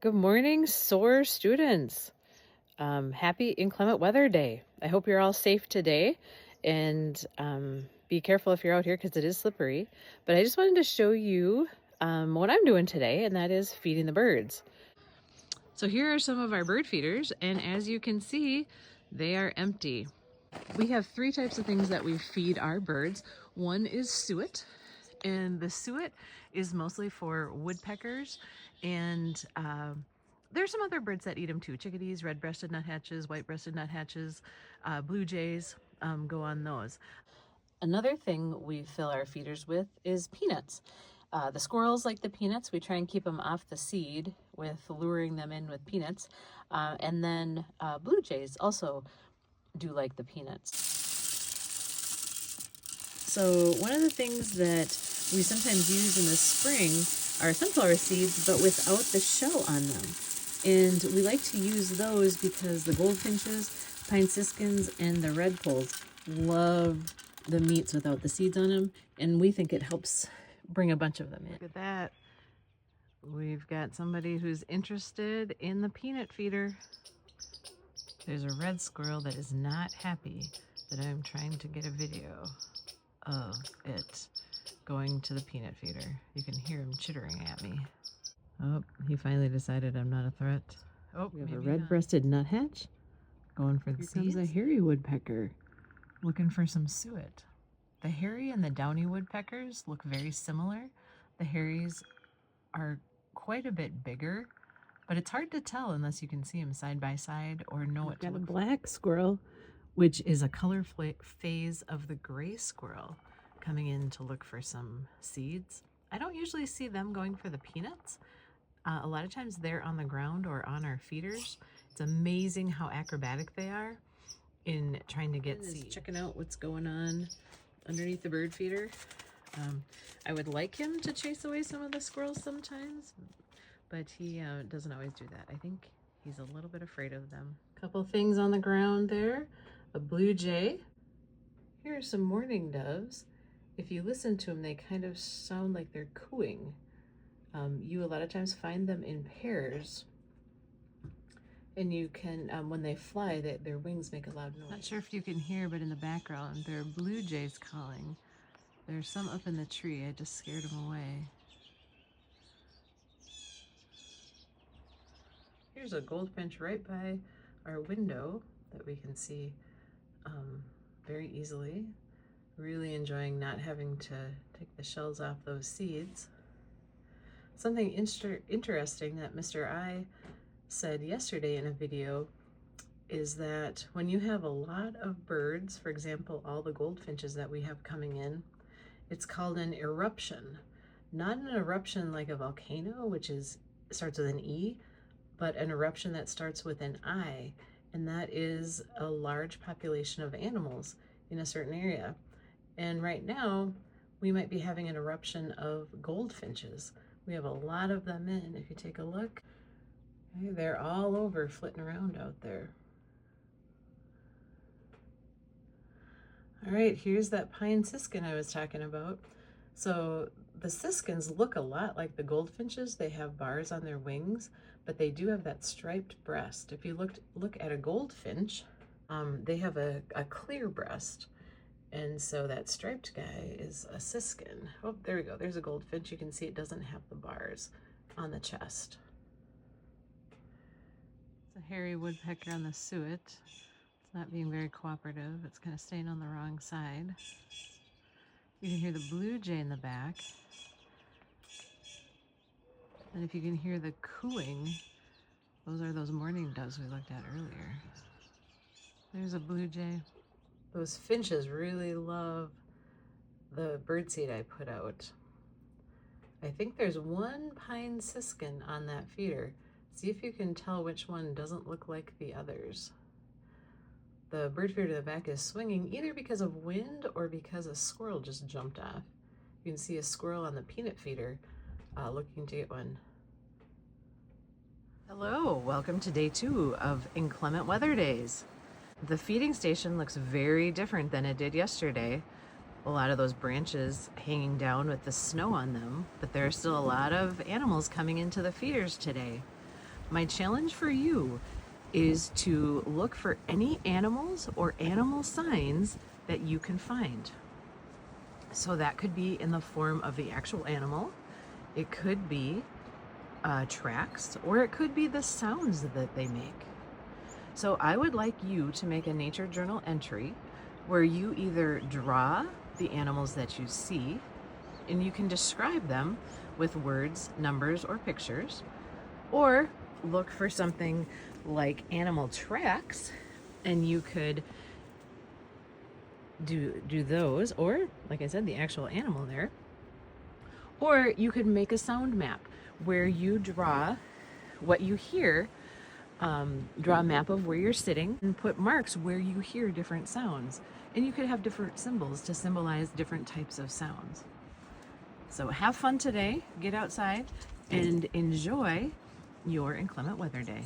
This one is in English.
Good morning, SOAR students. Happy inclement weather day. I hope you're all safe today and be careful if you're out here because it is slippery. But I just wanted to show you what I'm doing today, and that is feeding the birds. So here are some of our bird feeders, and as you can see, they are empty. We have three types of things that we feed our birds. One is suet, and the suet is mostly for woodpeckers, and there's some other birds that eat them too. Chickadees, red-breasted nuthatches, white-breasted nuthatches, blue jays go on those. Another thing we fill our feeders with is peanuts. The squirrels like the peanuts. We try and keep them off the seed with luring them in with peanuts. And then blue jays also do like the peanuts. So one of the things that we sometimes use in the spring are sunflower seeds, but without the shell on them. And we like to use those because the goldfinches, pine siskins, and the redpolls love the meats without the seeds on them, and we think it helps bring a bunch of them in. Look at that. We've got somebody who's interested in the peanut feeder. There's a red squirrel that is not happy that I'm trying to get a video of it going to the peanut feeder. You can hear him chittering at me. Oh, he finally decided I'm not a threat. Oh, we have a red-breasted nuthatch going for the seeds. Here comes a hairy woodpecker looking for some suet. The hairy and the downy woodpeckers look very similar. The hairies are quite a bit bigger, but it's hard to tell unless you can see them side by side or know what to look for. Got a black squirrel, which is a color phase of the gray squirrel, coming in to look for some seeds. I don't usually see them going for the peanuts. A lot of times they're on the ground or on our feeders. It's amazing how acrobatic they are in trying to get seeds. Checking out what's going on underneath the bird feeder. I would like him to chase away some of the squirrels sometimes, but he doesn't always do that. I think he's a little bit afraid of them. Couple things on the ground there. A blue jay. Here are some mourning doves. If you listen to them, they kind of sound like they're cooing. You a lot of times find them in pairs, and you can, when they fly, their wings make a loud noise. Not sure if you can hear, but in the background, there are blue jays calling. There's some up in the tree. I just scared them away. Here's a goldfinch right by our window that we can see very easily. Really enjoying not having to take the shells off those seeds. Something interesting that Mr. I said yesterday in a video is that when you have a lot of birds, for example, all the goldfinches that we have coming in, it's called an eruption. Not an eruption like a volcano, which starts with an E, but an eruption that starts with an I, and that is a large population of animals in a certain area. And right now, we might be having an eruption of goldfinches. We have a lot of them in. If you take a look, okay, they're all over flitting around out there. All right, here's that pine siskin I was talking about. So the siskins look a lot like the goldfinches. They have bars on their wings, but they do have that striped breast. If you look at a goldfinch, they have a clear breast. And so that striped guy is a siskin. Oh, there we go. There's a goldfinch. You can see it doesn't have the bars on the chest. It's a hairy woodpecker on the suet. It's not being very cooperative. It's kind of staying on the wrong side. You can hear the blue jay in the back. And if you can hear the cooing, those are those mourning doves we looked at earlier. There's a blue jay. Those finches really love the birdseed I put out. I think there's one pine siskin on that feeder. See if you can tell which one doesn't look like the others. The bird feeder to the back is swinging either because of wind or because a squirrel just jumped off. You can see a squirrel on the peanut feeder looking to get one. Hello, welcome to day 2 of inclement weather days. The feeding station looks very different than it did yesterday. A lot of those branches hanging down with the snow on them, but there are still a lot of animals coming into the feeders today. my challenge for you is to look for any animals or animal signs that you can find. So that could be in the form of the actual animal, it could be tracks, or it could be the sounds that they make. So I would like you to make a nature journal entry where you either draw the animals that you see, and you can describe them with words, numbers, or pictures, or look for something like animal tracks, and you could do those, or like I said, the actual animal there. Or you could make a sound map where you draw what you hear, draw a map of where you're sitting and put marks where you hear different sounds. And you could have different symbols to symbolize different types of sounds. So have fun today, get outside, and enjoy your inclement weather day.